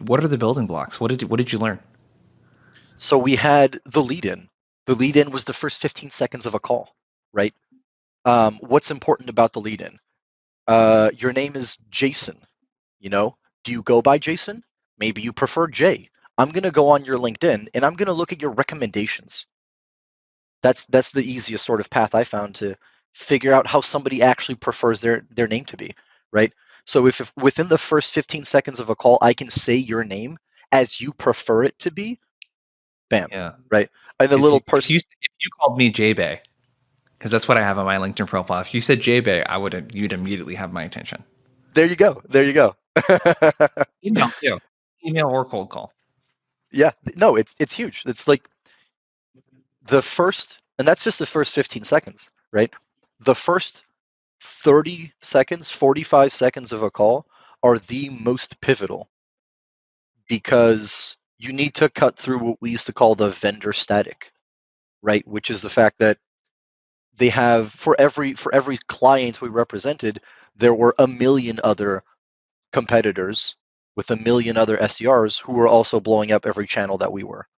what are the building blocks? What did you learn? So we had the lead in. The lead in was the first 15 seconds of a call, right? What's important about the lead in? Your name is Jason. Do you go by Jason? Maybe you prefer Jay. I'm going to go on your LinkedIn and I'm going to look at your recommendations. That's the easiest sort of path I found to figure out how somebody actually prefers their name to be, right? So if within the first 15 seconds of a call I can say your name as you prefer it to be, bam, Yeah. right? And a little person. If you called me J-Bay, because that's what I have on my LinkedIn profile. If you said J-Bay, you'd immediately have my attention. There you go. There you go. Email too. Email or cold call. Yeah, no, it's huge. It's like the first, and that's just the first 15 seconds, right? The first 30 seconds, 45 seconds of a call are the most pivotal because you need to cut through what we used to call the vendor static, right? Which is the fact that they have for every client we represented, there were a million other competitors with a million other SDRs who were also blowing up every channel that we were,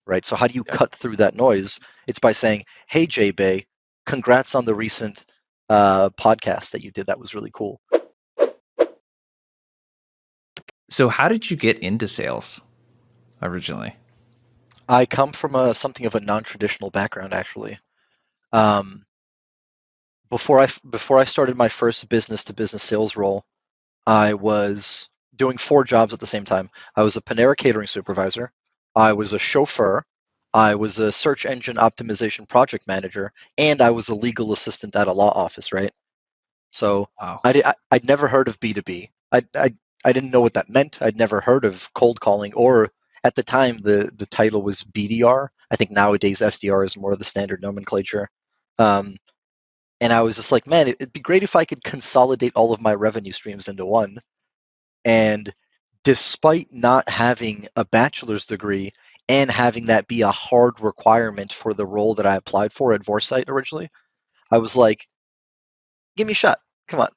right? So how do you cut through that noise? It's by saying, "Hey, Jay Bay, congrats on the recent podcast that you did. That was really cool." So how did you get into sales originally? I come from something of a non-traditional background, actually. Um, before I started my first business-to-business sales role, I was doing 4 jobs at the same time. I was a Panera catering supervisor. I was a chauffeur. I was a search engine optimization project manager, and I was a legal assistant at a law office. Right. So Wow. I'd never heard of B2B. I didn't know what that meant. I'd never heard of cold calling, or at the time the title was BDR. I think nowadays SDR is more of the standard nomenclature. Um, and I was just like, man, it'd be great if I could consolidate all of my revenue streams into one. And despite not having a bachelor's degree and having that be a hard requirement for the role that I applied for at Vorsight originally, I was like, give me a shot. Come on.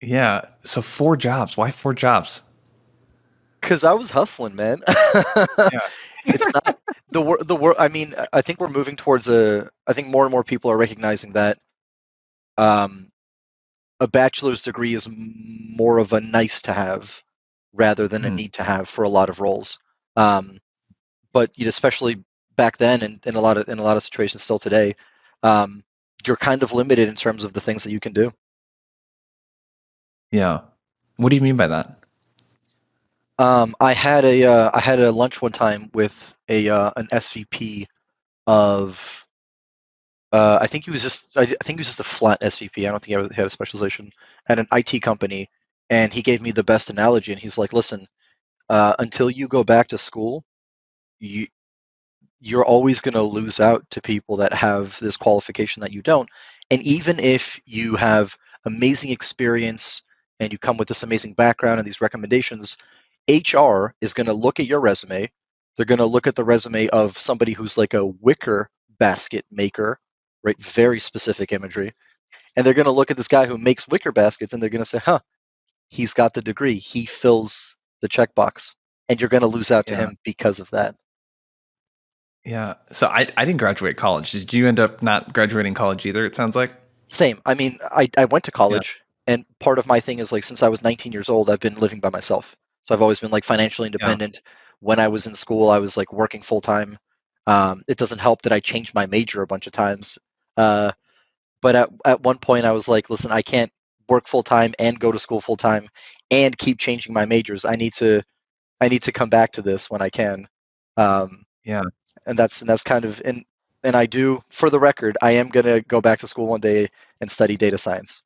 Yeah. So 4 jobs. Why 4 jobs? Because I was hustling, man. Yeah. It's not the world. I mean, I think we're moving towards I think more and more people are recognizing that um, a bachelor's degree is more of a nice to have rather than a need to have for a lot of roles. But especially back then, and in a lot of situations still today, you're kind of limited in terms of the things that you can do. Yeah. What do you mean by that? I had a lunch one time with an SVP of I think he was just a flat SVP. I don't think he had a specialization at an IT company, and he gave me the best analogy. And he's like, "Listen, until you go back to school, you're always going to lose out to people that have this qualification that you don't. And even if you have amazing experience and you come with this amazing background and these recommendations, HR is going to look at your resume. They're going to look at the resume of somebody who's like a wicker basket maker, right? Very specific imagery. And they're going to look at this guy who makes wicker baskets and they're going to say, huh, he's got the degree. He fills the checkbox. And you're going to lose out to Yeah. him because of that. Yeah. So I didn't graduate college. Did you end up not graduating college either, it sounds like? Same. I mean, I went to Yeah. college, and part of my thing is like since I was 19 years old, I've been living by myself. So I've always been like financially Yeah. independent. When I was in school, I was like working full time. It doesn't help that I changed my major a bunch of times. But at one point, I was like, listen, I can't work full time and go to school full time and keep changing my majors. I need to come back to this when I can. Yeah. And that's kind of and I do, for the record, I am gonna go back to school one day and study data science.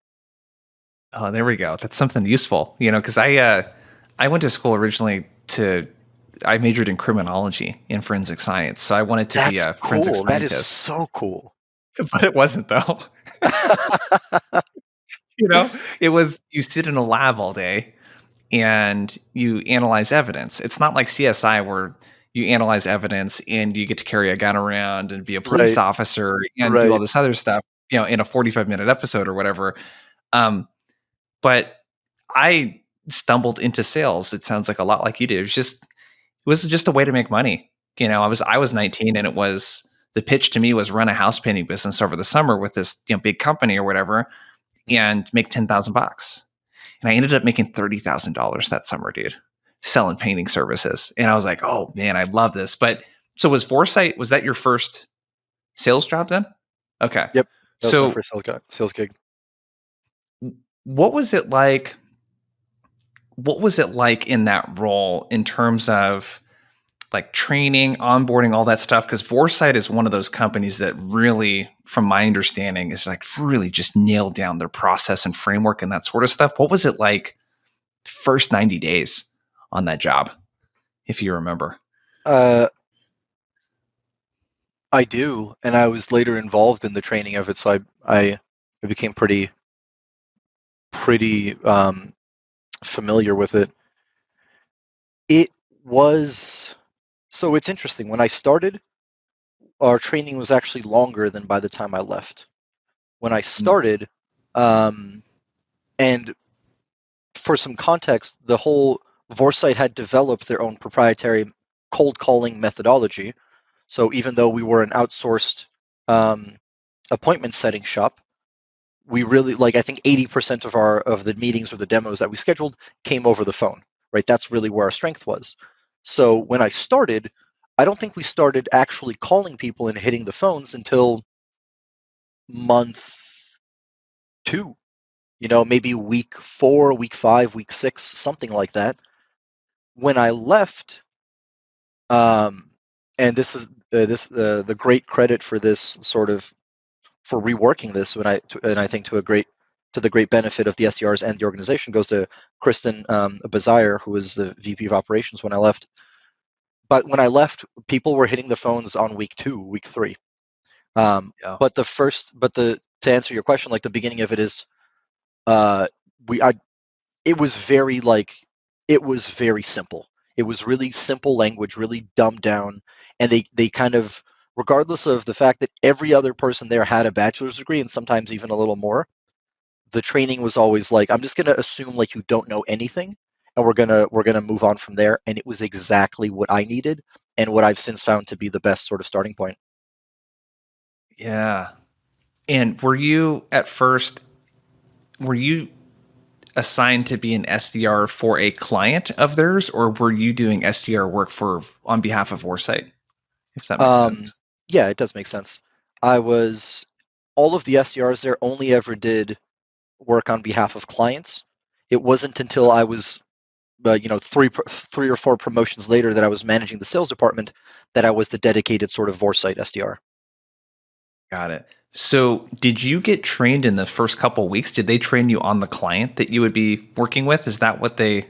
Oh, there we go. That's something useful, because I went to school originally I majored in criminology in forensic science. So I wanted to be That's a forensic cool. That is scientist, so cool. but it wasn't though. It was you sit in a lab all day and you analyze evidence. It's not like CSI where you analyze evidence and you get to carry a gun around and be a police Right, officer and do all right. this other stuff, in a 45-minute episode or whatever. But I stumbled into sales. It sounds like a lot like you did. It was just a way to make money. I was 19, and the pitch to me was run a house painting business over the summer with this big company or whatever, Mhm. and make $10,000. And I ended up making $30,000 that summer, dude, selling painting services. And I was like, oh man, I love this. But so was that your first sales job then? Okay. Yep, that was my So first sales gig. what was it like? What was it like in that role in terms of like training, onboarding, all that stuff? Because Vorsight is one of those companies that really, from my understanding, is like really just nailed down their process and framework and that sort of stuff. What was it like first 90 days on that job, if you remember? Uh, I do, and I was later involved in the training of it, so I became pretty familiar with it. It was so it's interesting. When I started, our training was actually longer than by the time I left. When I Mm. started, um, and for some context, the whole Vorsight had developed their own proprietary cold calling methodology. So even though we were an outsourced um, appointment setting shop, we really like I think 80% of the meetings or the demos that we scheduled came over the phone. Right, that's really where our strength was. So when I started, I don't think we started actually calling people and hitting the phones until month 2. Maybe week 4, week 5, week 6, something like that. When I left, um, and this is the great credit for this sort of for reworking this, and I think to the great benefit of the SDRs and the organization goes to Kristen Bazire, who was the VP of operations when I left. But when I left, people were hitting the phones on week 2, week 3. Yeah. But to answer your question, like the beginning of it is, uh, we I it was very like it was very simple. It was really simple language, really dumbed down, and they kind of, regardless of the fact that every other person there had a bachelor's degree and sometimes even a little more, the training was always like, I'm just gonna assume like you don't know anything, and we're gonna move on from there. And it was exactly what I needed, and what I've since found to be the best sort of starting point. Yeah. And were you assigned to be an SDR for a client of theirs, or were you doing SDR work on behalf of Foresight? If that makes Um, sense. yeah, it does make sense. I was All of the SDRs there only ever did work on behalf of clients. It wasn't until I was, three or four promotions later that I was managing the sales department that I was the dedicated sort of Vorsight SDR. Got it. So, did you get trained in the first couple weeks? Did they train you on the client that you would be working with? Is that what they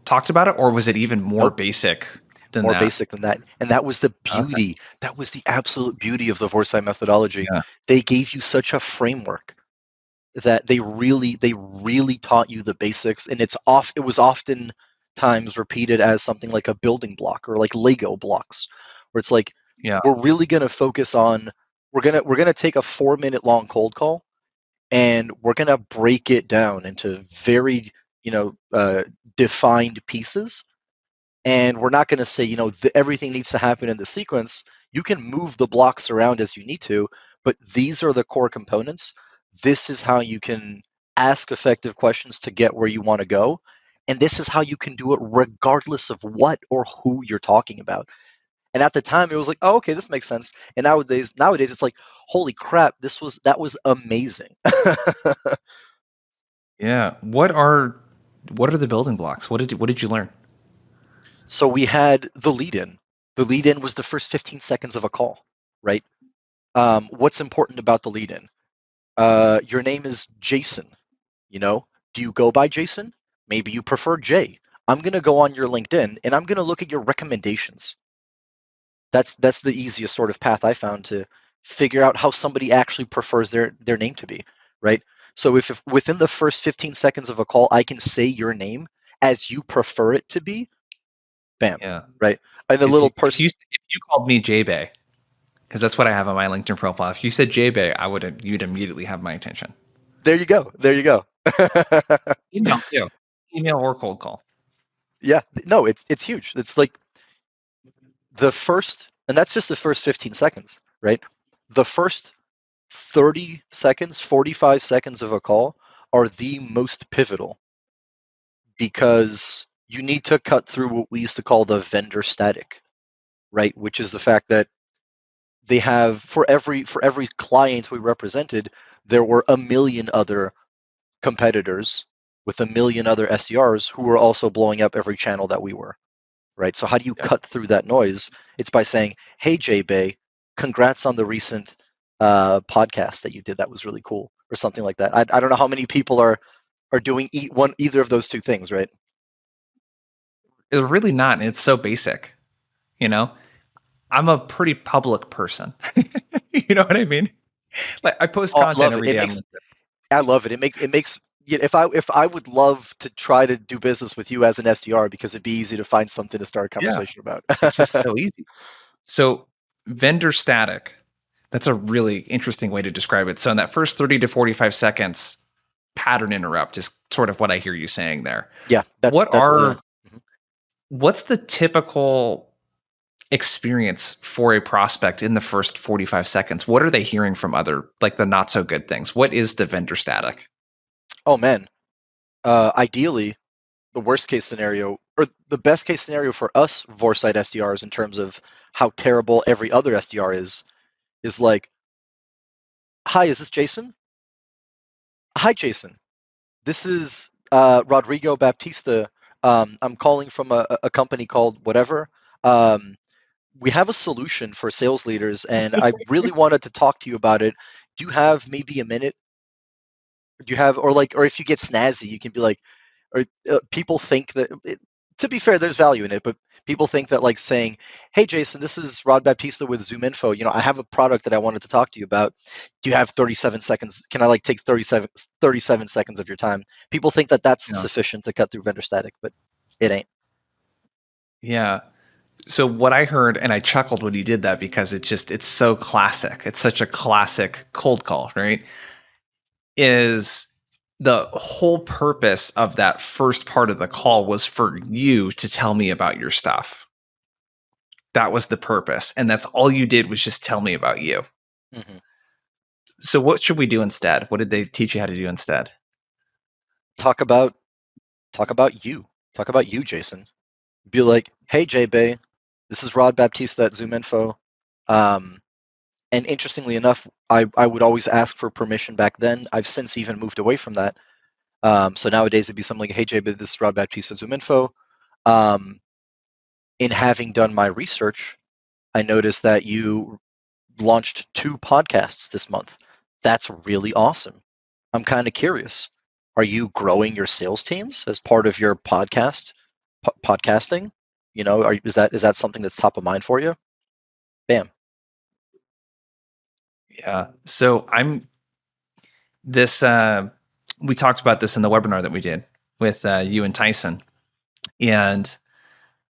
talked about it, or was it even more Nope, basic than more that? basic than that. And that was the Okay. beauty. That was the absolute beauty of the Vorsight methodology. Yeah. They gave you such a framework that they really taught you the basics, and it was often times repeated as something like a building block or like Lego blocks, where it's like, Yeah. we're really going to focus on we're going to take a 4-minute long cold call, and we're going to break it down into very defined pieces, and we're not going to say, everything needs to happen in the sequence. You can move the blocks around as you need to, but these are the core components. This is how you can ask effective questions to get where you want to go, and this is how you can do it regardless of what or who you're talking about. And at the time, it was like, oh, okay, this makes sense. And nowadays, it's like, holy crap, that was amazing. Yeah. What are the building blocks? What did you learn? So we had the lead in. The lead in was the first 15 seconds of a call, right? What's important about the lead in? Your name is Jason. Do you go by Jason? Maybe you prefer Jay. I'm going to go on your LinkedIn and I'm going to look at your recommendations. That's the easiest sort of path I found to figure out how somebody actually prefers their name to be, right? So if within the first 15 seconds of a call I can say your name as you prefer it to be, bam, Yeah. right? And a Because little if person. you called me J Bay, because that's what I have on my LinkedIn profile. If you said J Bay, you'd immediately have my attention. There you go. There you go. Email too. Email or cold call. Yeah, no, it's huge. It's like the first, and that's just the first 15 seconds, right? The first 30 seconds, 45 seconds of a call are the most pivotal because you need to cut through what we used to call the vendor static, right? Which is the fact that they have for every client we represented, there were a million other competitors with a million other SDRs who were also blowing up every channel that we were, right? So how do you Yep. cut through that noise? It's by saying, "Hey, J-Bay, congrats on the recent podcast that you did. That was really cool," or something like that. I don't know how many people are doing either of those two things, right? It's really not, and it's so basic. You know, I'm a pretty public person. You know what I mean? Like I post Oh, I content love it. every day on LinkedIn. I love it. It makes yeah, if I would love to try to do business with you as an SDR because it'd be easy to find something to start a Yeah, conversation about. it's just so easy. So vendor static, that's a really interesting way to describe it. So in that first 30 to 45 seconds, pattern interrupt is sort of what I hear you saying there. Yeah, What that's are mhm. what's the typical experience for a prospect in the first 45 seconds? What are they hearing from other like the not so good things? What is the vendor static? Oh man. Ideally, the worst case scenario or the best case scenario for us Vorsight SDRs in terms of how terrible every other SDR is like, "Hi, is this Jason? Hi, Jason. This is Rodrigo Baptista. I'm calling from a company called whatever. Um, we have a solution for sales leaders, and I really wanted to talk to you about it. Do you have maybe a minute? Do you have, or if you get snazzy, you can be like, or people think that, to be fair, there's value in it, but people think that like saying, "Hey, Jason, this is Rod Baptista with ZoomInfo. I have a product that I wanted to talk to you about. Do you have 37 seconds? Can I like take 37 seconds of your time?" People think that that's Yeah. sufficient to cut through vendor static, but it ain't. Yeah. So what I heard, and I chuckled when you did that because it's so classic. It's such a classic cold call, right? Is the whole purpose of that first part of the call was for you to tell me about your stuff. That was the purpose. And that's all you did was just tell me about you. hmm So what should we do instead? What did they teach you how to do instead? Talk about talk about you. Talk about you, Jason. Be like, "Hey, J Bay, this is Rod Baptista at ZoomInfo. Um, and interestingly enough, I would always ask for permission back then. I've since even moved away from that. So nowadays it'd be something like, "Hey, J Bay, this is Rod Baptista at ZoomInfo. Um, in having done my research, I noticed that you launched 2 podcasts this month. That's really awesome. I'm kind of curious. Are you growing your sales teams as part of your podcasting? Is that something that's top of mind for you?" Bam. Yeah. So I'm this we talked about this in the webinar that we did with you and Tyson. And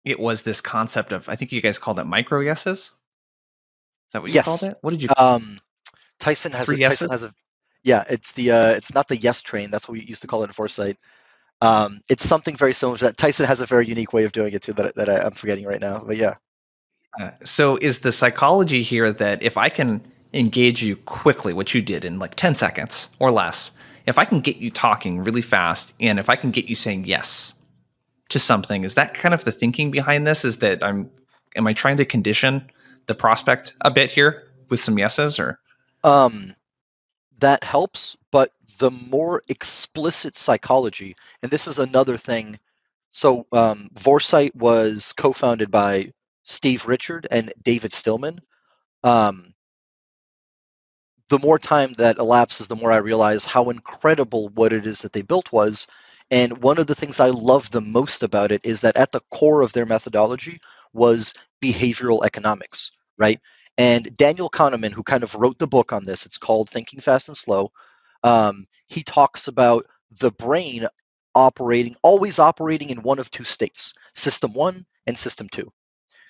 it was this concept of I think you guys called it micro yeses. Is that what you called Yes. it? What did you Um, Tyson has three a Tyson yeses? has a yeah. It's not the yes train. That's what we used to call it in Foresight. It's something very similar to that. Tyson has a very unique way of doing it too I'm forgetting right now. But yeah. So is the psychology here that if I can engage you quickly, what you did in like 10 seconds or less, if I can get you talking really fast and if I can get you saying yes to something, is that kind of the thinking behind this? Is that am I trying to condition the prospect a bit here with some yeses or Um, that helps, but the more explicit psychology, and this is another thing. So Vorsight was co-founded by Steve Richard and David Stillman. Um, the more time that elapses, the more I realize how incredible what it is that they built was. And one of the things I love the most about it is that at the core of their methodology was behavioral economics, right? And Daniel Kahneman, who kind of wrote the book on this, it's called Thinking Fast and Slow. He talks about the brain always operating in one of two states, system one and system two.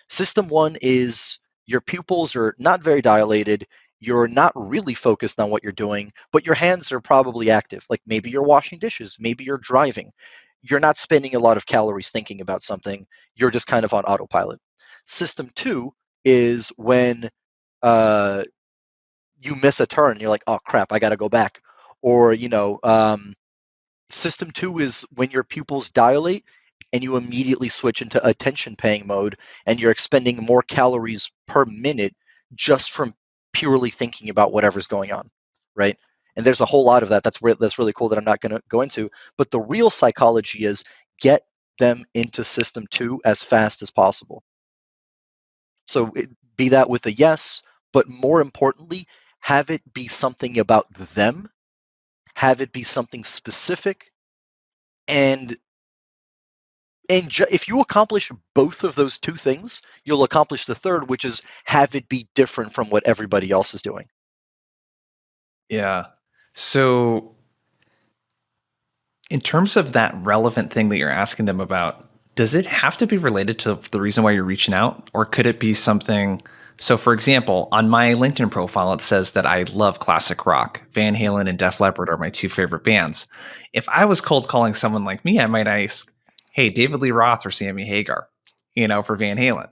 System one is your pupils are not very dilated. You're not really focused on what you're doing, but your hands are probably active. Like maybe you're washing dishes, maybe you're driving. you're not spending a lot of calories thinking about something. You're just kind of on autopilot. System 2 is when you miss a turn and you're like, oh crap, I got to go back. Or, System 2 is when your pupils dilate and you immediately switch into attention paying mode and you're expending more calories per minute just from purely thinking about whatever's going on, right? And there's a whole lot of that. That's really cool that I'm not going to go into. But the real psychology is get them into System 2 as fast as possible. So be that with a yes, but more importantly, have it be something about them, have it be something specific, and if you accomplish both of those two things, you'll accomplish the third, which is have it be different from what everybody else is doing. Yeah. So, in terms of that relevant thing that you're asking them about, does it have to be related to the reason why you're reaching out? Or could it be something? So, for example, on my LinkedIn profile, it says that I love classic rock. Van Halen and Def Leppard are my two favorite bands. If I was cold calling someone like me, I might ask, hey, David Lee Roth or Sammy Hagar, for Van Halen,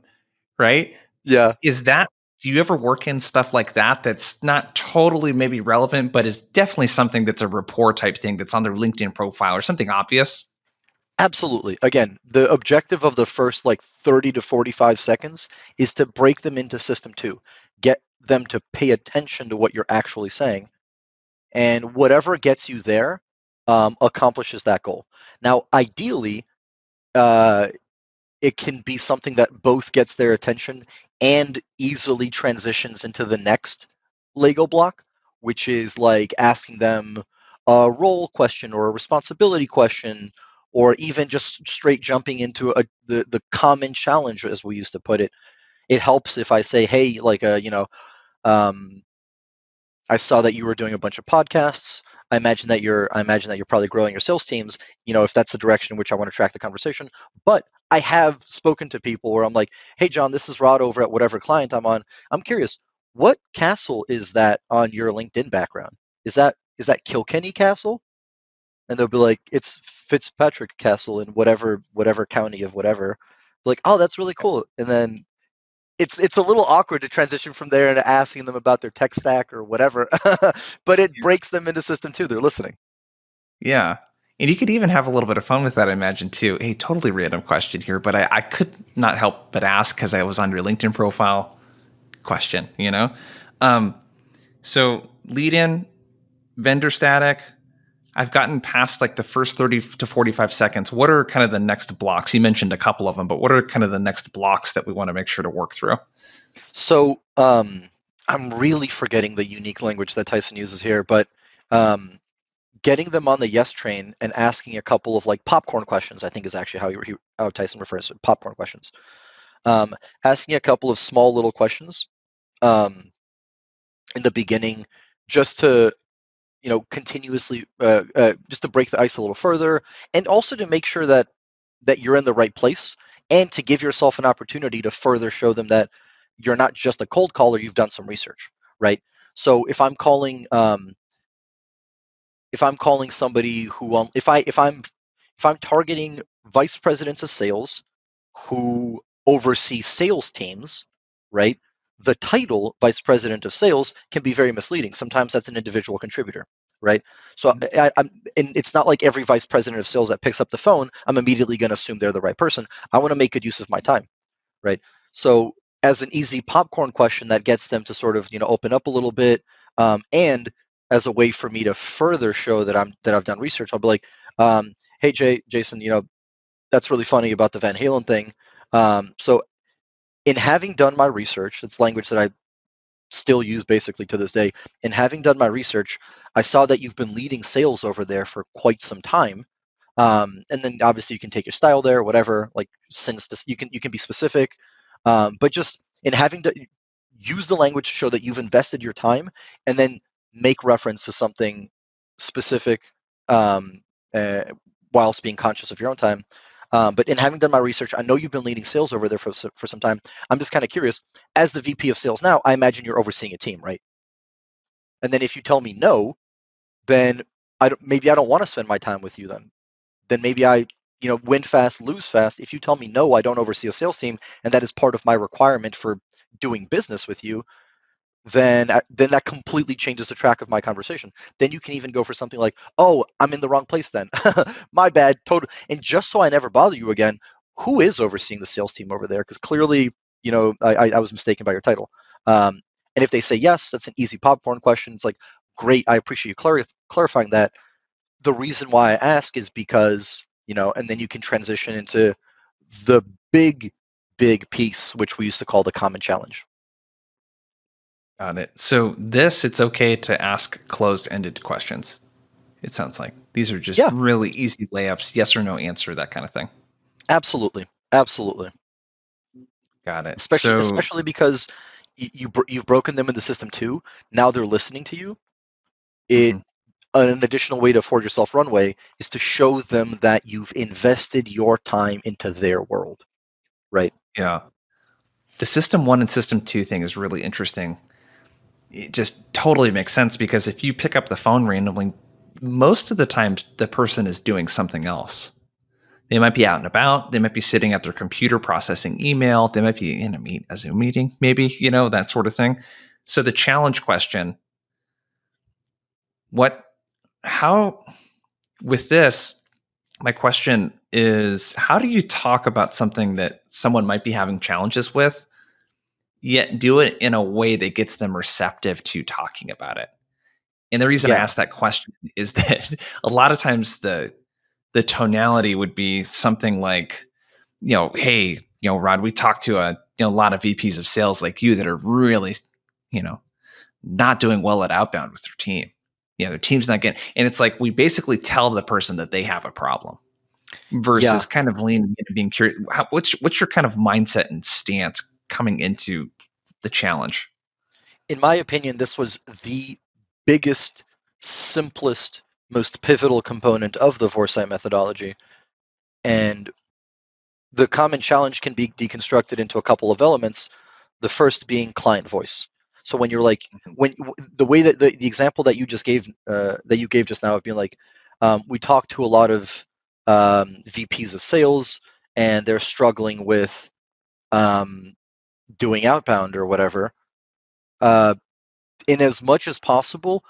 right? Yeah, Is that, do you ever work in stuff like that that's not totally maybe relevant, but is definitely something that's a rapport type thing that's on their LinkedIn profile or something obvious? absolutely. Again, the objective of the first like 30 to 45 seconds is to break them into System 2, get them to pay attention to what you're actually saying. And whatever gets you there accomplishes that goal. Now, ideally, it can be something that both gets their attention and easily transitions into the next Lego block, which is like asking them a role question or a responsibility question, or even just straight jumping into the common challenge, as we used to put it. It helps if I say, hey, like, um, I saw that you were doing a bunch of podcasts. I imagine that you're probably growing your sales teams, if that's the direction in which I want to track the conversation. But I have spoken to people where I'm like, hey John, this is Rod over at whatever client I'm on. I'm curious, what castle is that on your LinkedIn background? Is that Kilkenny Castle? And they'll be like, it's Fitzpatrick Castle in whatever county of whatever. Like, oh, that's really cool. And then it's a little awkward to transition from there into asking them about their tech stack or whatever, but it breaks them into System 2. They're listening. Yeah. And you could even have a little bit of fun with that, I imagine, too. Hey, totally random question here, but I could not help but ask because I was on your LinkedIn profile question. Um, so lead in, vendor static. I've gotten past like the first 30 to 45 seconds. What are kind of the next blocks? You mentioned a couple of them, but what are kind of the next blocks that we want to make sure to work through? So I'm really forgetting the unique language that Tyson uses here, but um, getting them on the yes train and asking a couple of like popcorn questions, I think is actually how Tyson refers to it, popcorn questions. Asking a couple of small little questions um, in the beginning, just to continuously just to break the ice a little further, and also to make sure that you're in the right place, and to give yourself an opportunity to further show them that you're not just a cold caller, you've done some research, right? So if I'm calling somebody who if I'm targeting vice presidents of sales who oversee sales teams, right? The title vice president of sales can be very misleading. Sometimes that's an individual contributor, right? So and it's not like every vice president of sales that picks up the phone, I'm immediately going to assume they're the right person. I want to make good use of my time, right? So as an easy popcorn question that gets them to sort of open up a little bit, and as a way for me to further show that I've done research, I'll be like, hey Jason, that's really funny about the Van Halen thing. So in having done my research, it's language that I still use basically to this day. In having done my research, I saw that you've been leading sales over there for quite some time. And then obviously you can take your style there, whatever. Like since this, you can be specific, but just in having to use the language to show that you've invested your time, and then make reference to something specific, um, uh, whilst being conscious of your own time. But in having done my research, I know you've been leading sales over there for some time. I'm just kind of curious. As the VP of sales now, I imagine you're overseeing a team, right? And then if you tell me no, then maybe I don't want to spend my time with you then. Then maybe I win fast, lose fast. If you tell me no, I don't oversee a sales team, and that is part of my requirement for doing business with you, then that completely changes the track of my conversation. Then you can even go for something like, oh, I'm in the wrong place then. My bad, total. And just so I never bother you again, who is overseeing the sales team over there? Because clearly, I was mistaken by your title. And if they say yes, that's an easy popcorn question. It's like, great, I appreciate you clarifying that. The reason why I ask is because, and then you can transition into the big, big piece, which we used to call the common challenge. Got it. So it's okay to ask closed-ended questions. It sounds like these are just Yeah, really easy layups, yes or no answer, that kind of thing. absolutely. Absolutely. Got it. especially So, especially because you've broken them in the system too. Now they're listening to you. It mhm, An additional way to afford yourself runway is to show them that you've invested your time into their world, right? yeah, the system one and system two thing is really interesting. It just totally makes sense because if you pick up the phone randomly, most of the time the person is doing something else. They might be out and about. They might be sitting at their computer processing email. They might be in a Zoom meeting, maybe, that sort of thing. So the challenge question, what, how, with this, my question is, how do you talk about something that someone might be having challenges with, yet do it in a way that gets them receptive to talking about it? And the reason I Yeah, ask that question is that a lot of times the tonality would be something like, hey, Rod, we talked to a lot of VPs of sales like you that are really, you know, not doing well at outbound with their team. Their team's not getting, and it's like we basically tell the person that they have a problem yeah. versus kind of leaning into being curious. What's your kind of mindset and stance coming into the challenge? In my opinion, this was the biggest, simplest, most pivotal component of the Foresight methodology. And the common challenge can be deconstructed into a couple of elements. The first being client voice. So when you're like, Mhm. when the way that the example that you gave just now of being like, we talked to a lot of VPs of sales and they're struggling with um, doing outbound or whatever. Uh, in as much as possible,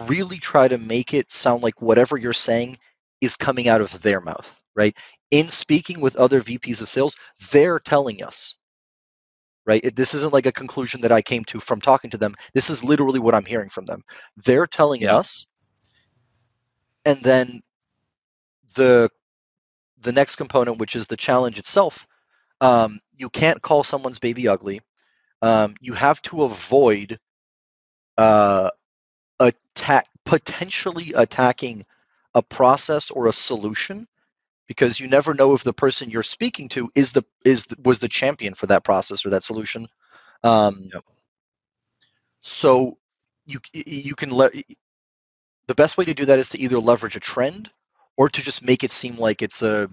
really try to make it sound like whatever you're saying is coming out of their mouth, right? In speaking with other VPs of sales, they're telling us, right? This isn't like a conclusion that I came to from talking to them. This is literally what I'm hearing from them. They're telling Yeah. us, and then the the next component, which is the challenge itself, you can't call someone's baby ugly. You have to avoid uh, potentially attacking a process or a solution because you never know if the person you're speaking to was the champion for that process or that solution. Um, Yep. so you can the best way to do that is to either leverage a trend or to just make it seem like it's a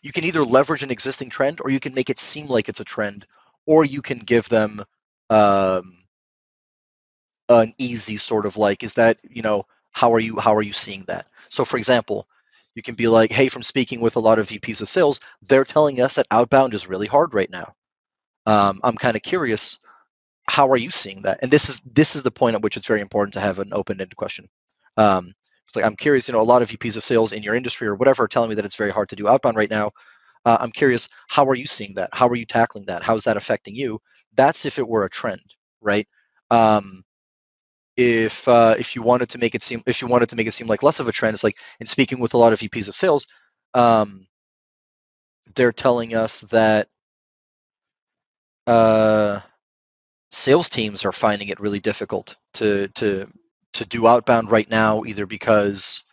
you can either leverage an existing trend or you can make it seem like it's a trend or you can give them um, an easy sort of like is that how are you seeing that. So for example, you can be like, hey, from speaking with a lot of VPs of sales, they're telling us that outbound is really hard right now. I'm kind of curious, how are you seeing that? And this is the point at which it's very important to have an open-ended question. It's like, I'm curious, a lot of VPs of sales in your industry or whatever are telling me that it's very hard to do outbound right now. I'm curious, how are you seeing that? How are you tackling that? How is that affecting you? That's if it were a trend, right? Um, if you wanted to make it seem like less of a trend, it's like in speaking with a lot of VPs of sales, um, they're telling us that uh, sales teams are finding it really difficult to do outbound right now, either because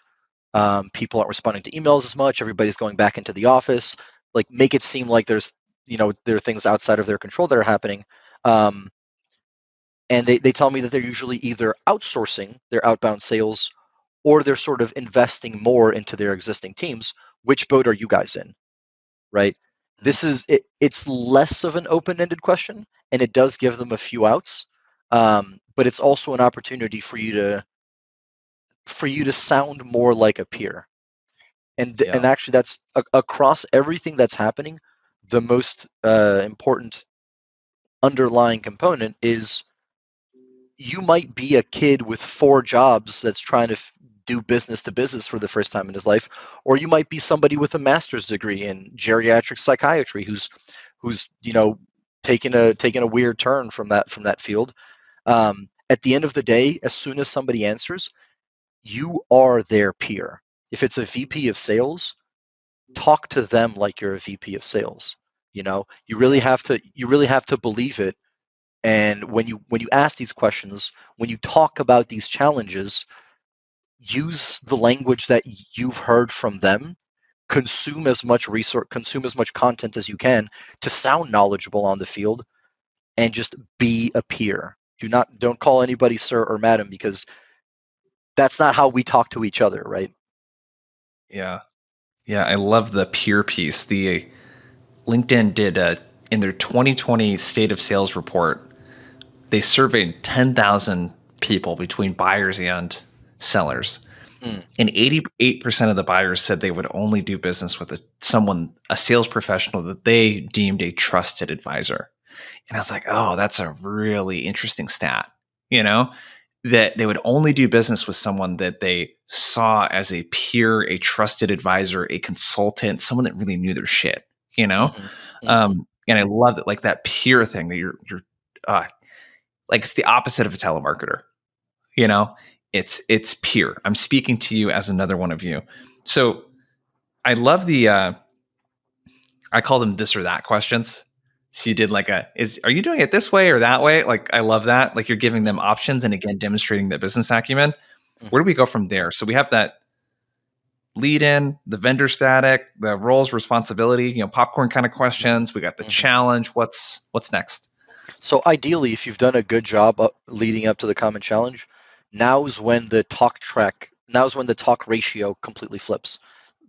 people aren't responding to emails as much, everybody's going back into the office. Like, make it seem like there are things outside of their control that are happening. Um, and they tell me that they're usually either outsourcing their outbound sales or they're sort of investing more into their existing teams. Which boat are you guys in, right? It's less of an open-ended question, and it does give them a few outs, but it's also an opportunity for you to sound more like a peer. And Yeah. actually, that's across everything that's happening. The most important underlying component is you might be a kid with 4 jobs that's trying to do business to business for the first time in his life, or you might be somebody with a master's degree in geriatric psychiatry who's taking a weird turn from that field. At the end of the day, as soon as somebody answers, you are their peer. If it's a VP of sales, talk to them like you're a VP of sales. You really have to believe it. And when you ask these questions, when you talk about these challenges, use the language that you've heard from them. Consume as much resource, consume as much content as you can to sound knowledgeable on the field, and just be a peer. Don't call anybody sir or madam, because that's not how we talk to each other, right? Yeah. Yeah. I love the peer piece. The LinkedIn did in their 2020 State of Sales report, they surveyed 10,000 people between buyers and sellers. Mm, And 88% of the buyers said they would only do business with a sales professional that they deemed a trusted advisor. And I was like, oh, that's a really interesting stat, you know, that they would only do business with someone that they saw as a peer, a trusted advisor, a consultant, someone that really knew their shit, you know? hmm hmm And I love it, like that peer thing that you're uh, like it's the opposite of a telemarketer, you know? It's peer. I'm speaking to you as another one of you. So I love I call them this or that questions. So you did like are you doing it this way or that way? Like I love that. Like you're giving them options and again demonstrating the business acumen. Where do we go from there? So we have that lead in, the vendor static, the roles, responsibility, popcorn kind of questions. We got the hmm challenge. What's next? So ideally, if you've done a good job leading up to the common challenge, now's when the talk ratio completely flips.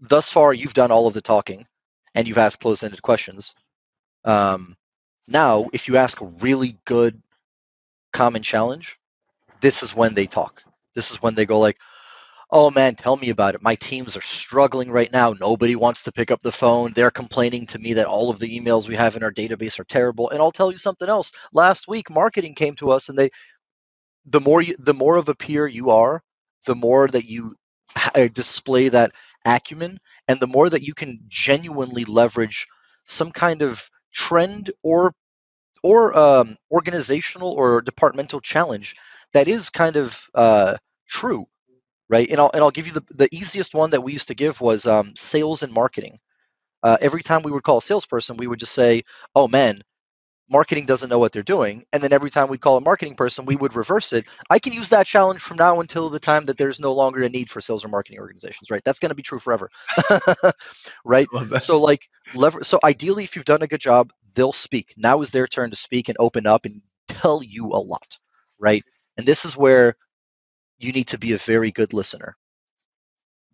Thus far, you've done all of the talking, and you've asked closed-ended questions. Um, Now, if you ask a really good common challenge, this is when they talk. This is when they go like, "Oh man, tell me about it. My teams are struggling right now. Nobody wants to pick up the phone. They're complaining to me that all of the emails we have in our database are terrible." And I'll tell you something else. Last week, marketing came to us, and the more of a peer you are, the more that you display that acumen, and the more that you can genuinely leverage some kind of trend or organizational or departmental challenge that is kind of true, right? And I'll give you the easiest one that we used to give was sales and marketing. Every time we would call a salesperson, we would just say, "Oh man, marketing doesn't know what they're doing." And then every time we call a marketing person, we would reverse it. I can use that challenge from now until the time that there's no longer a need for sales or marketing organizations, right? That's going to be true forever. Right? Love that. So like so ideally, if you've done a good job, they'll speak. Now is their turn to speak and open up and tell you a lot, right? And this is where you need to be a very good listener.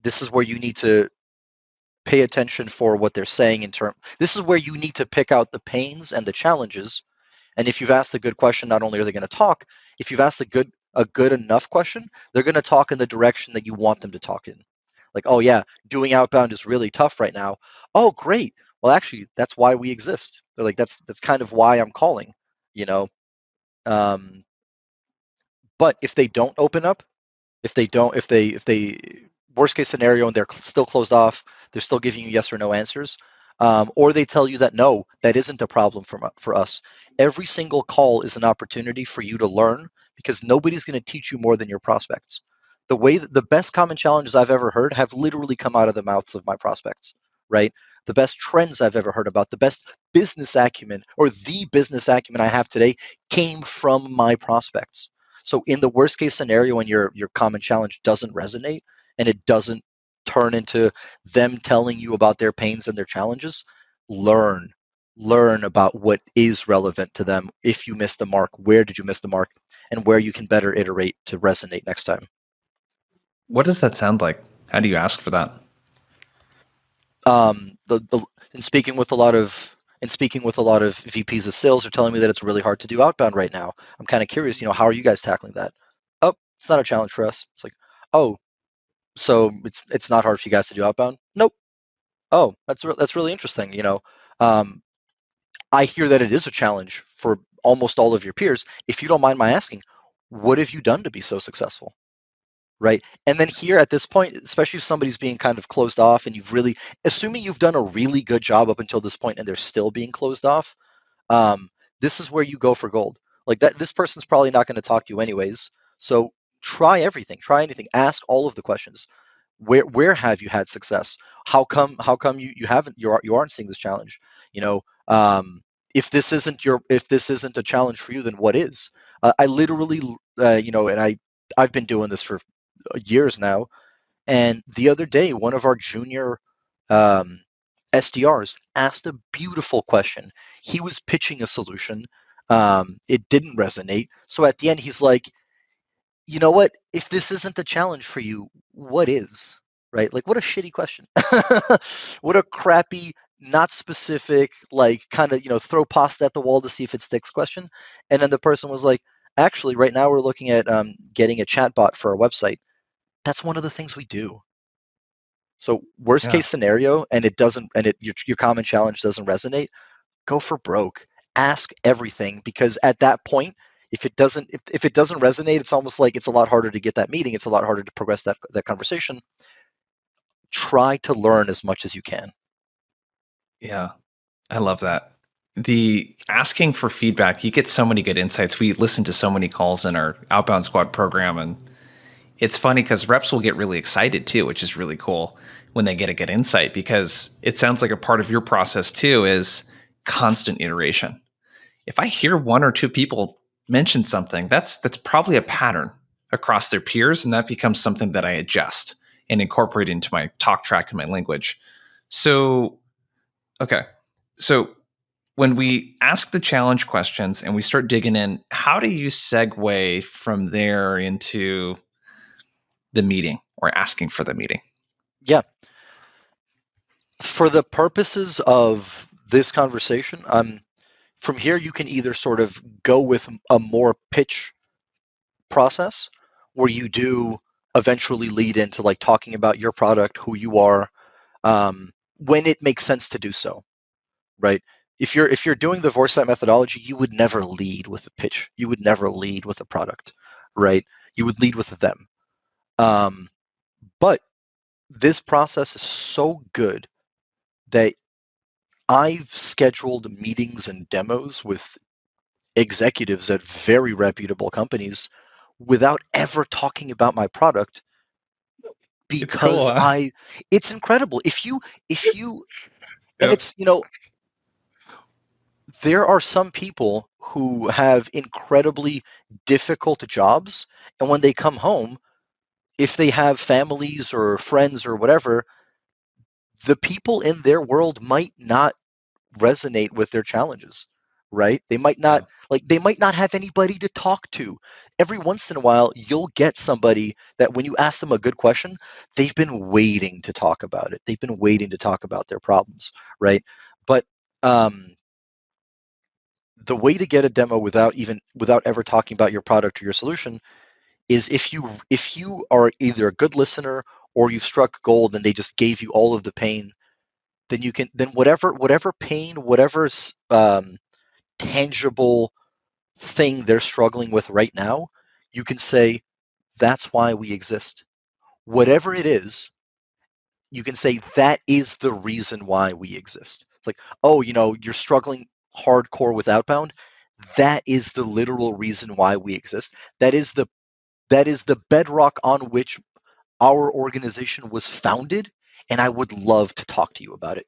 This is where you need to pay attention for what they're saying in term. This is where you need to pick out the pains and the challenges. And if you've asked a good question, not only are they going to talk, if you've asked a good enough question, they're going to talk in the direction that you want them to talk in. Like, "Oh yeah, doing outbound is really tough right now." "Oh great. Well, actually, that's why we exist." They're like, "That's kind of why I'm calling." You know. Um, but if they don't open up, if they worst case scenario and they're still closed off, they're still giving you yes or no answers, or they tell you that no, that isn't a problem for us. Every single call is an opportunity for you to learn, because nobody's going to teach you more than your prospects. The best common challenges I've ever heard have literally come out of the mouths of my prospects, right? The best trends I've ever heard about, the best business acumen, or the business acumen I have today, came from my prospects. So in the worst case scenario, when your common challenge doesn't resonate and it doesn't turn into them telling you about their pains and their challenges, learn learn about what is relevant to them. If you missed the mark, where did you miss the mark, and where you can better iterate to resonate next time. What does that sound like? How do you ask for that? The in speaking with a lot of VPs of sales are telling me that it's really hard to do outbound right now. I'm kind of curious, how are you guys tackling that? "Oh, it's not a challenge for us." It's like, "Oh, So it's not hard for you guys to do outbound? Nope. Oh, that's really interesting. I hear that it is a challenge for almost all of your peers. If you don't mind my asking, what have you done to be so successful? Right. And then here at this point, especially if somebody's being kind of closed off and assuming you've done a really good job up until this point and they're still being closed off, um, this is where you go for gold. Like that, this person's probably not going to talk to you anyways. So try everything, try anything, ask all of the questions. Where have you had success? How come you haven't you aren't seeing this challenge? You know, if this isn't a challenge for you, then what is? I literally, and I've been doing this for years now. And the other day, one of our junior um, SDRs asked a beautiful question. He was pitching a solution. It didn't resonate. So at the end, he's like, you know what? If this isn't the challenge for you, what is? Right? Like, what a shitty question. What a crappy, not specific, like kind of, throw pasta at the wall to see if it sticks question. And then the person was like, actually, right now we're looking at getting a chatbot for our website. That's one of the things we do. So worst Yeah. case scenario, and it doesn't, and your common challenge doesn't resonate, go for broke. Ask everything, because at that point, if it doesn't resonate, it's almost like it's a lot harder to get that meeting. It's a lot harder to progress that conversation. Try to learn as much as you can. Yeah. I love that. The asking for feedback, you get so many good insights. We listen to so many calls in our outbound squad program, and it's funny because reps will get really excited too, which is really cool when they get a good insight, because it sounds like a part of your process too is constant iteration. If I hear one or two people mention something, that's probably a pattern across their peers, and that becomes something that I adjust and incorporate into my talk track and my language. So, okay. So when we ask the challenge questions and we start digging in, how do you segue from there into the meeting or asking for the meeting? Yeah. For the purposes of this conversation, from here you can either sort of go with a more pitch process where you do eventually lead into like talking about your product, who you are, when it makes sense to do so, right? If you're doing the Vorsight methodology, you would never lead with a pitch. You would never lead with a product, right? You would lead with them. Um, but this process is so good that I've scheduled meetings and demos with executives at very reputable companies without ever talking about my product, It's cool, because huh? it's incredible. If you and Yep. it's, there are some people who have incredibly difficult jobs, and when they come home, if they have families or friends or whatever, the people in their world might not resonate with their challenges, right? Yeah. They might not have anybody to talk to. Every once in a while, you'll get somebody that when you ask them a good question, they've been waiting to talk about it. They've been waiting to talk about their problems, right? But um, the way to get a demo without ever talking about your product or your solution is, if you are either a good listener or you've struck gold and they just gave you all of the pain, then whatever pain, whatever tangible thing they're struggling with right now, you can say, that's why we exist. Whatever it is, you can say that is the reason why we exist. It's like, oh, you're struggling hardcore with outbound. That is the literal reason why we exist. That is the bedrock on which our organization was founded, and I would love to talk to you about it.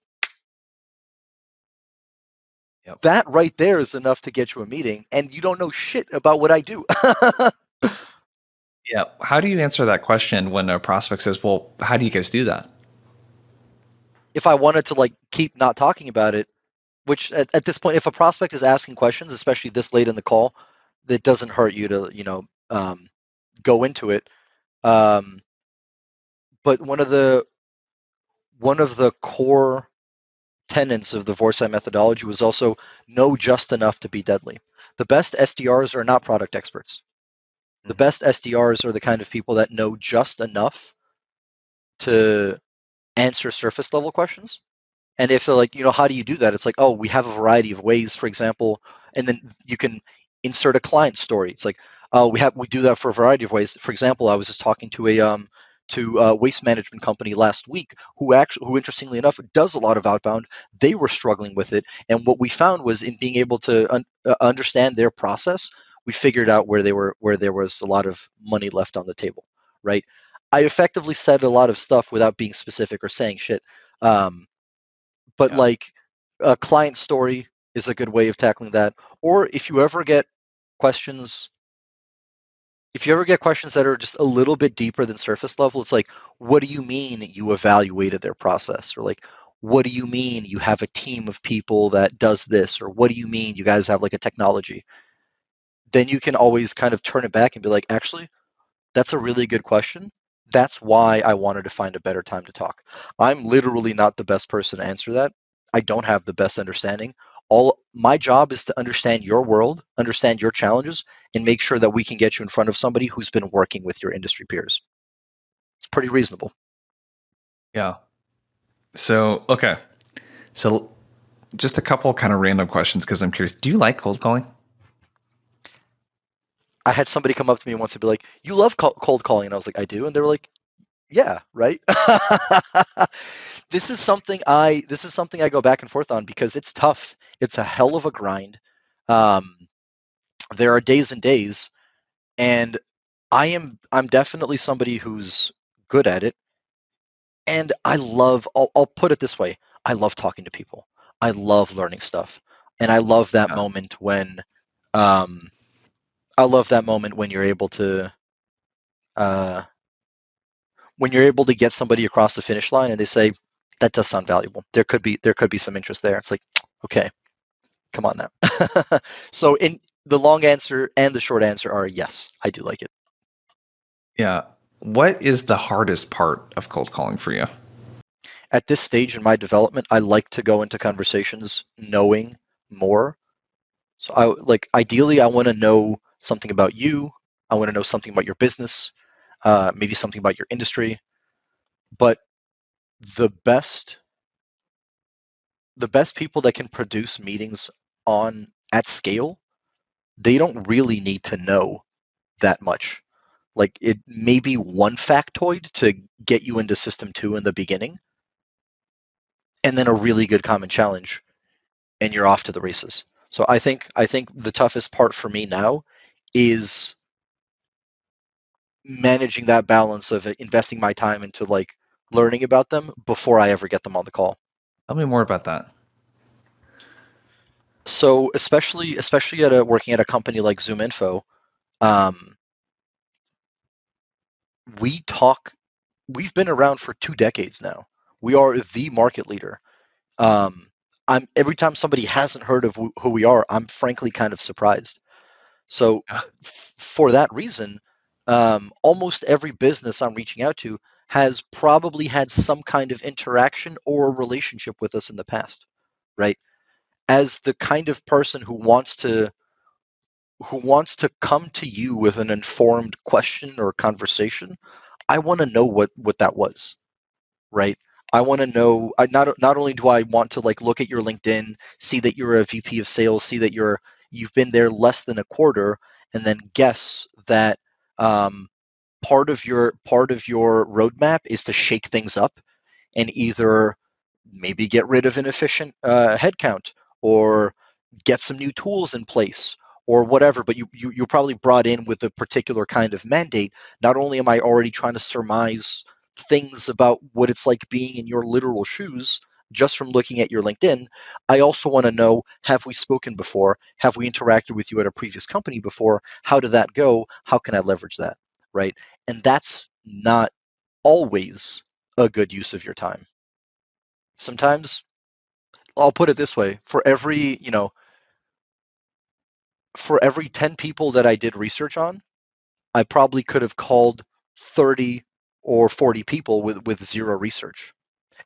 Yep. That right there is enough to get you a meeting, and you don't know shit about what I do. Yeah. How do you answer that question when a prospect says, "Well, how do you guys do that?" If I wanted to like keep not talking about it, which at this point, if a prospect is asking questions, especially this late in the call, that doesn't hurt you to go into it. Um, but one of the core tenets of the Vorsight methodology was also know just enough to be deadly. The best SDRs are not product experts. The Mhm. best SDRs are the kind of people that know just enough to answer surface level questions. And if they're like, how do you do that? It's like, oh, we have a variety of ways, for example, and then you can insert a client story. It's like, oh, we do that for a variety of ways. For example, I was just talking to a waste management company last week who interestingly enough does a lot of outbound. They were struggling with it, and what we found was in being able to understand their process, we figured out where there was a lot of money left on the table, right? I effectively said a lot of stuff without being specific or saying shit. But Yeah. like a client story is a good way of tackling that. Or if you ever get questions that are just a little bit deeper than surface level, it's like, what do you mean you evaluated their process? Or like, what do you mean you have a team of people that does this? Or what do you mean you guys have like a technology? Then you can always kind of turn it back and be like, actually, that's a really good question. That's why I wanted to find a better time to talk. I'm literally not the best person to answer that. I don't have the best understanding. All my job is to understand your world, understand your challenges, and make sure that we can get you in front of somebody who's been working with your industry peers. It's pretty reasonable. Yeah. So, okay. So, just a couple kind of random questions because I'm curious. Do you like cold calling? I had somebody come up to me once and be like, "You love cold calling," and I was like, "I do," and they were like, "Yeah, right." This is something I go back and forth on because it's tough. It's a hell of a grind. Um, there are days and days, and I'm definitely somebody who's good at it, and I'll put it this way: I love talking to people. I love learning stuff, and Yeah. um, I love that moment uh, when you're able to get somebody across the finish line and they say that does sound valuable. There could be some interest there. It's like, okay, come on now. So in the long answer and the short answer are yes, I do like it. Yeah. What is the hardest part of cold calling for you? At this stage in my development, I like to go into conversations knowing more. So ideally I want to know something about you. I want to know something about your business, maybe something about your industry. But the best the best people that can produce meetings on at scale, they don't really need to know that much. Like it may be one factoid to get you into system 2 in the beginning, and then a really good common challenge, and you're off to the races. So I think the toughest part for me now is managing that balance of investing my time into like learning about them before I ever get them on the call. Tell me more about that. So especially working at a company like ZoomInfo, um, we talk. We've been around for 2 decades now. We are the market leader. Um, I'm every time somebody hasn't heard of who we are, I'm frankly kind of surprised. So Yeah. for that reason, almost every business I'm reaching out to has probably had some kind of interaction or relationship with us in the past, right? As the kind of person who wants to come to you with an informed question or conversation, I want to know what that was, right? I want to know. Not only do I want to like look at your LinkedIn, see that you're a VP of sales, see that you've been there less than a quarter, and then guess that um, part of your roadmap is to shake things up and either maybe get rid of inefficient headcount or get some new tools in place or whatever. But you probably brought in with a particular kind of mandate. Not only am I already trying to surmise things about what it's like being in your literal shoes just from looking at your LinkedIn, I also want to know, have we spoken before? Have we interacted with you at a previous company before? How did that go? How can I leverage that? Right? And that's not always a good use of your time. Sometimes I'll put it this way, for every 10 people that I did research on, I probably could have called 30 or 40 people with zero research.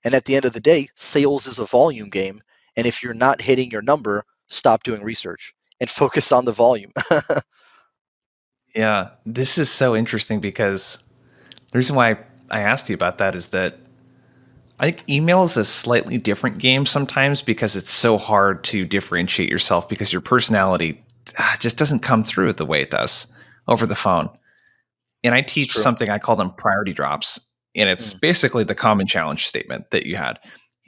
And at the end of the day, sales is a volume game. And if you're not hitting your number, stop doing research and focus on the volume. Yeah. This is so interesting because the reason why I asked you about that is that I think email is a slightly different game sometimes because it's so hard to differentiate yourself because your personality just doesn't come through the way it does over the phone. And I It's teach true. something I call them priority drops. And it's Mm. basically the common challenge statement that you had.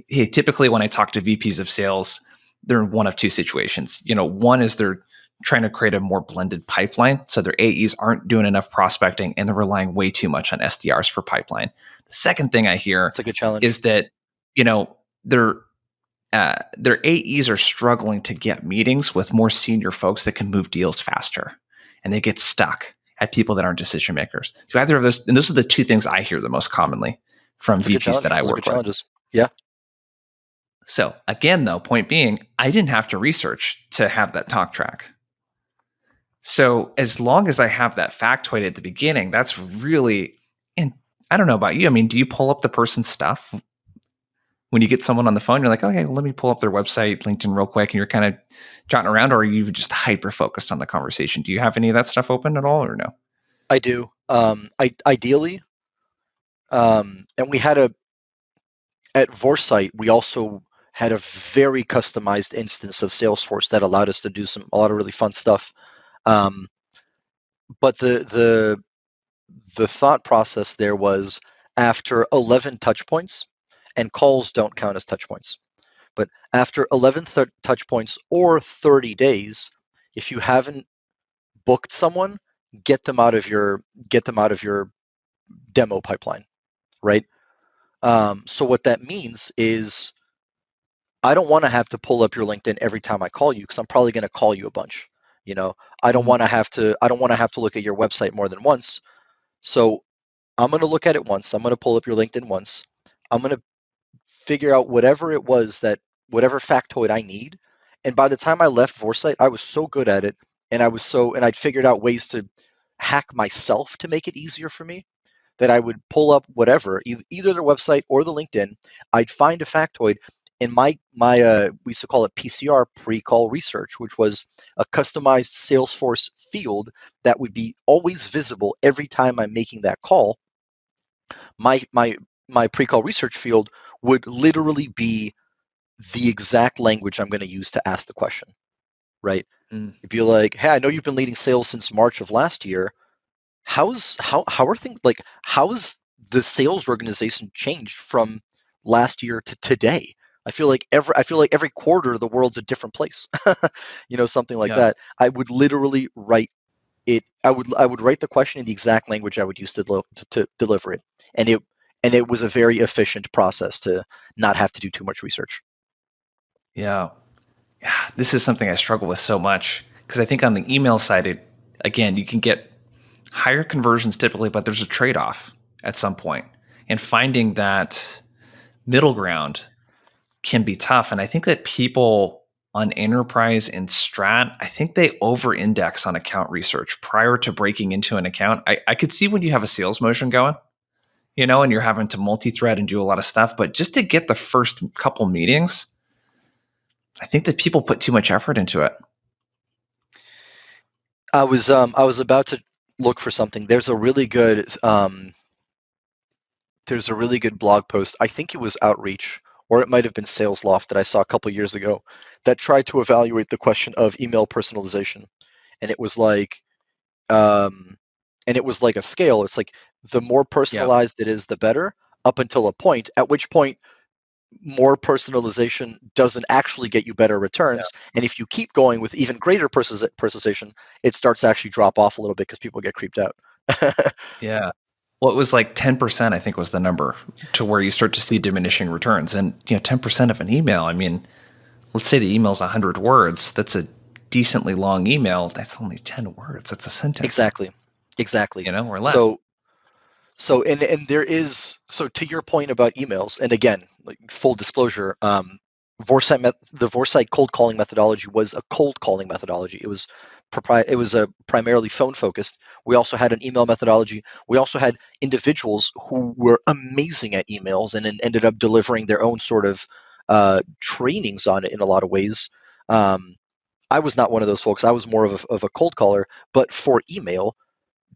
Hey, typically when I talk to VPs of sales, they're in one of two situations. One is they're trying to create a more blended pipeline. So their AEs aren't doing enough prospecting and they're relying way too much on SDRs for pipeline. The second thing I hear It's a good challenge. is that, you know, their their AEs are struggling to get meetings with more senior folks that can move deals faster, and they get stuck at people that aren't decision makers. So either of those, and those are the two things I hear the most commonly from It's a good VPs that challenge. I Those are good work with. challenges. Yeah, So again, though, point being, I didn't have to research to have that talk track. So as long as I have that factoid at the beginning, that's really, and I don't know about you. I mean, do you pull up the person's stuff when you get someone on the phone? You're like, okay, well, let me pull up their website, LinkedIn real quick, and you're kind of jotting around, or are you just hyper focused on the conversation? Do you have any of that stuff open at all or no? I do. Ideally, and we had at Vorsight, we also had a very customized instance of Salesforce that allowed us to do a lot of really fun stuff. Um, but the thought process there was after 11 touch points, and calls don't count as touch points, but after 11 touch points or 30 days, if you haven't booked someone, get them out of your demo pipeline, right? So what that means is I don't want to have to pull up your LinkedIn every time I call you because I'm probably going to call you a bunch. You know, I don't want to have to. I don't want to have to look at your website more than once. So I'm going to look at it once. I'm going to pull up your LinkedIn once. I'm going to figure out whatever factoid I need. And by the time I left Foresight, I was so good at it, and I'd figured out ways to hack myself to make it easier for me that I would pull up whatever, either their website or the LinkedIn. I'd find a factoid, and we used to call it PCR, pre-call research, which was a customized Salesforce field that would be always visible every time I'm making that call. My pre-call research field would literally be the exact language I'm going to use to ask the question, right? Mm. It'd be like, hey, I know you've been leading sales since March of last year. How are things like how's the sales organization changed from last year to today? I feel like every quarter the world's a different place. Something like Yeah. that. I would literally write it. I would write the question in the exact language I would use to deliver it, and it was a very efficient process to not have to do too much research. Yeah. Yeah. This is something I struggle with so much because I think on the email side, again, you can get higher conversions typically, but there's a trade off at some point. And finding that middle ground can be tough. And I think that people on enterprise and strat, I think they over index on account research prior to breaking into an account. I could see when you have a sales motion going, and you're having to multi-thread and do a lot of stuff. But just to get the first couple meetings, I think that people put too much effort into it. I was about to look for something. There's a really good blog post. I think it was Outreach or it might have been Sales Loft that I saw a couple years ago that tried to evaluate the question of email personalization, and it was like um, a scale. It's like the more Yeah. personalized it is, the better. Up until a point, at which point more personalization doesn't actually get you better Yeah. returns. And if you keep going with even greater personalization, it starts to actually drop off a little bit because people get creeped out. Yeah. Well, it was like 10%, I think was the number to where you start to see diminishing returns. And, 10% of an email, I mean, let's say the email's 100 words. That's a decently long email. That's only 10 words. That's a sentence, Exactly. Exactly. or less. So and there is, so to your point about emails, and again, like full disclosure, the Vorsight cold calling methodology was a cold calling methodology. It was a primarily phone focused. We also had an email methodology. We also had individuals who were amazing at emails and then ended up delivering their own sort of trainings on it in a lot of ways. I was not one of those folks. I was more of a cold caller, but for email,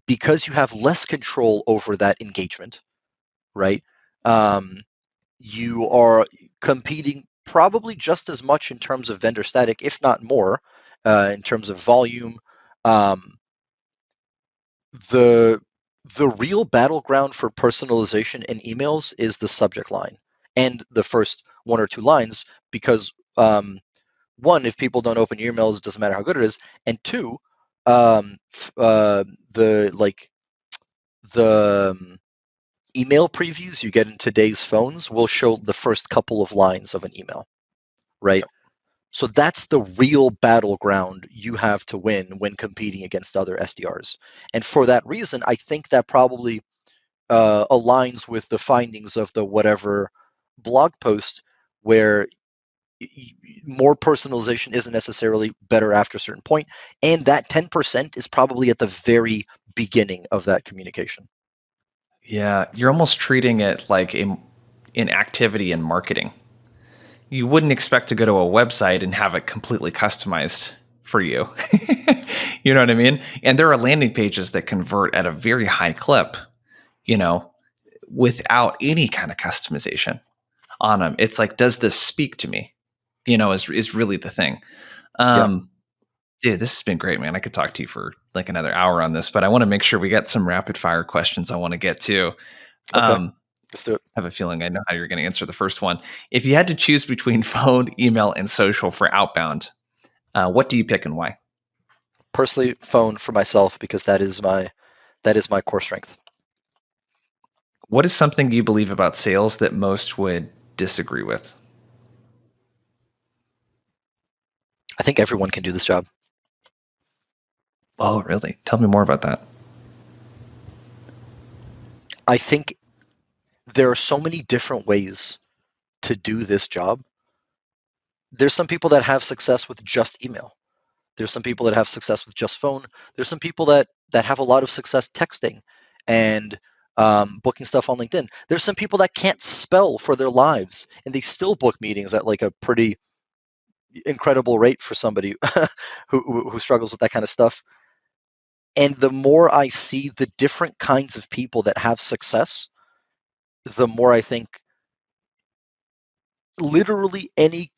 because you have less control over that engagement, right? You are competing probably just as much in terms of vendor static, if not more, in terms of volume. Um, the the real battleground for personalization in emails is the subject line and the first one or two lines, because one, if people don't open your emails, it doesn't matter how good it is, and two, the email previews you get in today's phones will show the first couple of lines of an email, right? Yep. So that's the real battleground you have to win when competing against other SDRs. And for that reason, I think that probably aligns with the findings of the whatever blog post, where more personalization isn't necessarily better after a certain point, and that 10% is probably at the very beginning of that communication. Yeah, you're almost treating it like an activity in marketing. You wouldn't expect to go to a website and have it completely customized for you. You know what I mean? And there are landing pages that convert at a very high clip, you know, without any kind of customization on them. It's like, does this speak to me? Is really the thing. Yeah. Um, Dude, this has been great, man. I could talk to you for like another hour on this, but I want to make sure we get some rapid fire questions I want to get to. Okay. Um, Let's do it. I have a feeling I know how you're going to answer the first one. If you had to choose between phone, email, and social for outbound, what do you pick and why? Personally, phone for myself, because that is my core strength. What is something you believe about sales that most would disagree with? I think everyone can do this job. Oh, really? Tell me more about that. I think there are so many different ways to do this job. There's some people that have success with just email. There's some people that have success with just phone. There's some people that have a lot of success texting and booking stuff on LinkedIn. There's some people that can't spell for their lives, and they still book meetings at like a pretty incredible rate for somebody who struggles with that kind of stuff. And the more I see the different kinds of people that have success, the more I think literally any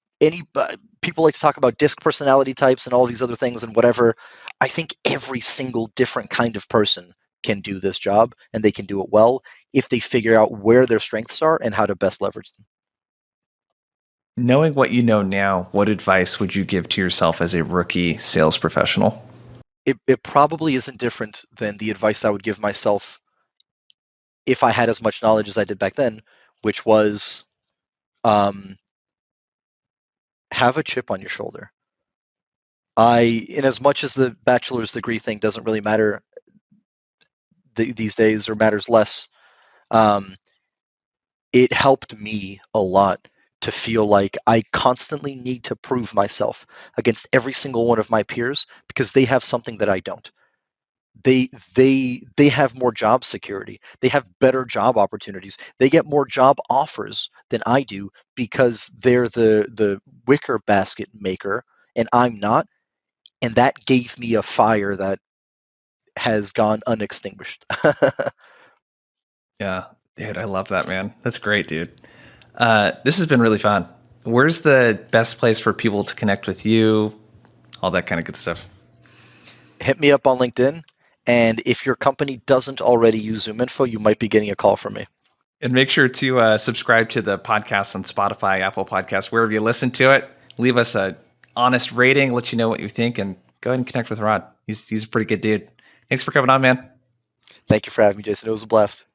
people like to talk about disc personality types and all these other things and whatever. I think every single different kind of person can do this job, and they can do it well if they figure out where their strengths are and how to best leverage them. Knowing what you know now, what advice would you give to yourself as a rookie sales professional? It probably isn't different than the advice I would give myself if I had as much knowledge as I did back then, which was um, have a chip on your shoulder. In as much as the bachelor's degree thing doesn't really matter these days, or matters less, um, it helped me a lot to feel like I constantly need to prove myself against every single one of my peers, because they have something that I don't. They have more job security. They have better job opportunities. They get more job offers than I do, because they're the wicker basket maker and I'm not. And that gave me a fire that has gone unextinguished. Yeah, dude, I love that, man. That's great, dude. This has been really fun. Where's the best place for people to connect with you? All that kind of good stuff. Hit me up on LinkedIn. And if your company doesn't already use ZoomInfo, you might be getting a call from me. And make sure to subscribe to the podcast on Spotify, Apple Podcasts, wherever you listen to it. Leave us a honest rating, let you know what you think, and go ahead and connect with Rod. He's a pretty good dude. Thanks for coming on, man. Thank you for having me, Jason. It was a blast.